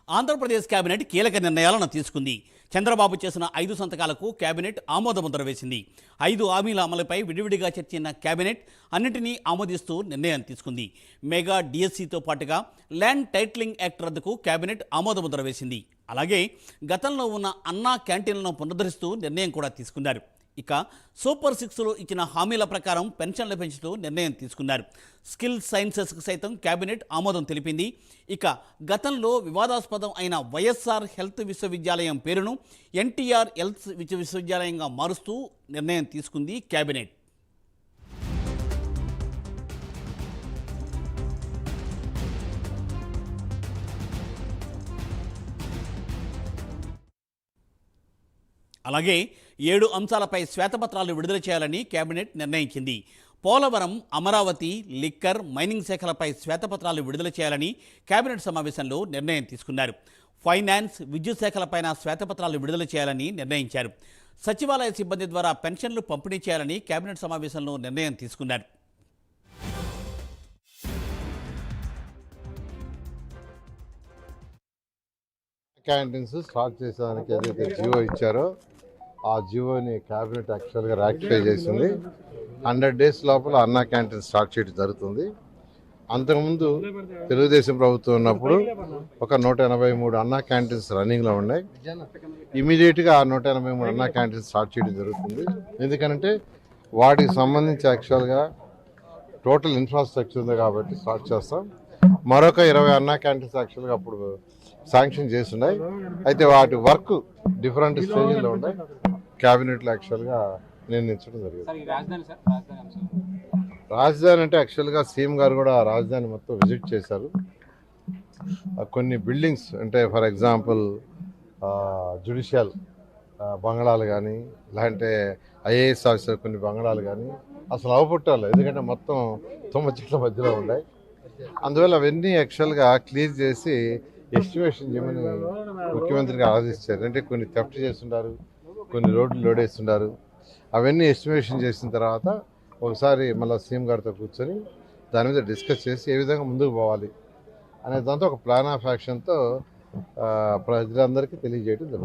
Andhra Pradesh cabinet కీలక నిర్ణయాలను తీసుకుంది. చంద్రబాబు చేసిన 5 సంతకాలకు కేబినెట్ ఆమోదముద్ర వేసింది. 5 హామీల అమలుపై విడివిడిగా చర్చించిన కేబినెట్ అన్నింటినీ ఆమోదిస్తూ నిర్ణయం తీసుకుంది. మెగా డిఎస్సితో పాటుగా ల్యాండ్ టైటిలింగ్ యాక్ట్ రద్దుకు కేబినెట్ ఆమోదముద్ర వేసింది. అలాగే గతంలో ఉన్న అన్నా క్యాంటీన్లను పునరుద్ధరిస్తూ నిర్ణయం కూడా తీసుకున్నారు. ఇక సూపర్ 6లో ఇచ్చిన హామీల ప్రకారం పెన్షన్లు పెంచుతూ నిర్ణయం తీసుకున్నారు. స్కిల్ సైన్సెస్కు సైతం కేబినెట్ ఆమోదం తెలిపింది. ఇక గతంలో వివాదాస్పదం అయిన వైఎస్ఆర్ హెల్త్ విశ్వవిద్యాలయం పేరును ఎన్టీఆర్ హెల్త్ విశ్వవిద్యాలయంగా మారుస్తూ నిర్ణయం తీసుకుంది కేబినెట్. అలాగే 7 అంశాలపై శ్వేతపత్రాలు విడుదల చేయాలని కేబినెట్ నిర్ణయించింది. పోలవరం, అమరావతి, లిక్కర్, మైనింగ్ శాఖలపై శ్వేతపత్రాలు విడుదల చేయాలని కేబినెట్ సమావేశంలో నిర్ణయం తీసుకున్నారు. ఫైనాన్స్, విద్యుత్ శాఖలపైన శ్వేతపత్రాలు విడుదల చేయాలని నిర్ణయించారు. సచివాలయ సిబ్బంది ద్వారా పెన్షన్లు పంపిణీ చేయాలని కేబినెట్ సమావేశంలో నిర్ణయం తీసుకున్నారు. క్యాంటీన్స్ స్టార్ట్ చేసేదానికి ఏదైతే జియో ఇచ్చారో ఆ జియోని క్యాబినెట్ యాక్చువల్గా రాటిఫై చేసింది. 100 days లోపల అన్నా క్యాంటీన్ స్టార్ట్ చేయడం జరుగుతుంది. అంతకుముందు తెలుగుదేశం ప్రభుత్వం ఉన్నప్పుడు ఒక 183 అన్నా క్యాంటీన్స్ రన్నింగ్లో ఉన్నాయి. ఇమీడియట్గా ఆ 183 అన్నా క్యాంటీన్స్ స్టార్ట్ చేయడం జరుగుతుంది. ఎందుకంటే వాటికి సంబంధించి యాక్చువల్గా టోటల్ ఇన్ఫ్రాస్ట్రక్చర్ ఉంది కాబట్టి స్టార్ట్ చేస్తాం. మరొక 20 అన్నా క్యాంటీన్స్ యాక్చువల్గా అప్పుడు శాంక్షన్ చేస్తున్నాయి. అయితే వాటి వర్క్ డిఫరెంట్ స్టేజ్లో ఉన్నాయి. క్యాబినెట్లో యాక్చువల్గా నిర్ణయించడం జరిగింది. రాజధాని అంటే యాక్చువల్గా సీఎం గారు కూడా రాజధాని మొత్తం విజిట్ చేశారు. కొన్ని బిల్డింగ్స్ అంటే ఫర్ ఎగ్జాంపుల్ జ్యుడిషియల్ బంగళాలు కానీ లేదంటే ఐఏఎస్ ఆఫీసర్ కొన్ని బంగళాలు కానీ అసలు అవపుట్టాలి. ఎందుకంటే మొత్తం తుమ్మ చెట్ల మధ్యలో ఉన్నాయి. అందువల్ల అవన్నీ యాక్చువల్గా క్లియర్ చేసి ఎస్టిమేషన్ చేయమని ముఖ్యమంత్రికి ఆదేశించారు. అంటే కొన్ని థెఫ్ట్ చేస్తుంటారు, కొన్ని రోడ్లు లోడేస్తుంటారు. అవన్నీ ఎస్టిమేషన్ చేసిన తర్వాత ఒకసారి మళ్ళీ సీఎం గారితో కూర్చొని దాని మీద డిస్కస్ చేసి ఏ విధంగా ముందుకు పోవాలి అనే దాంతో ఒక ప్లాన్ ఆఫ్ యాక్షన్తో ప్రజలందరికీ తెలియజేయడం జరుగుతుంది.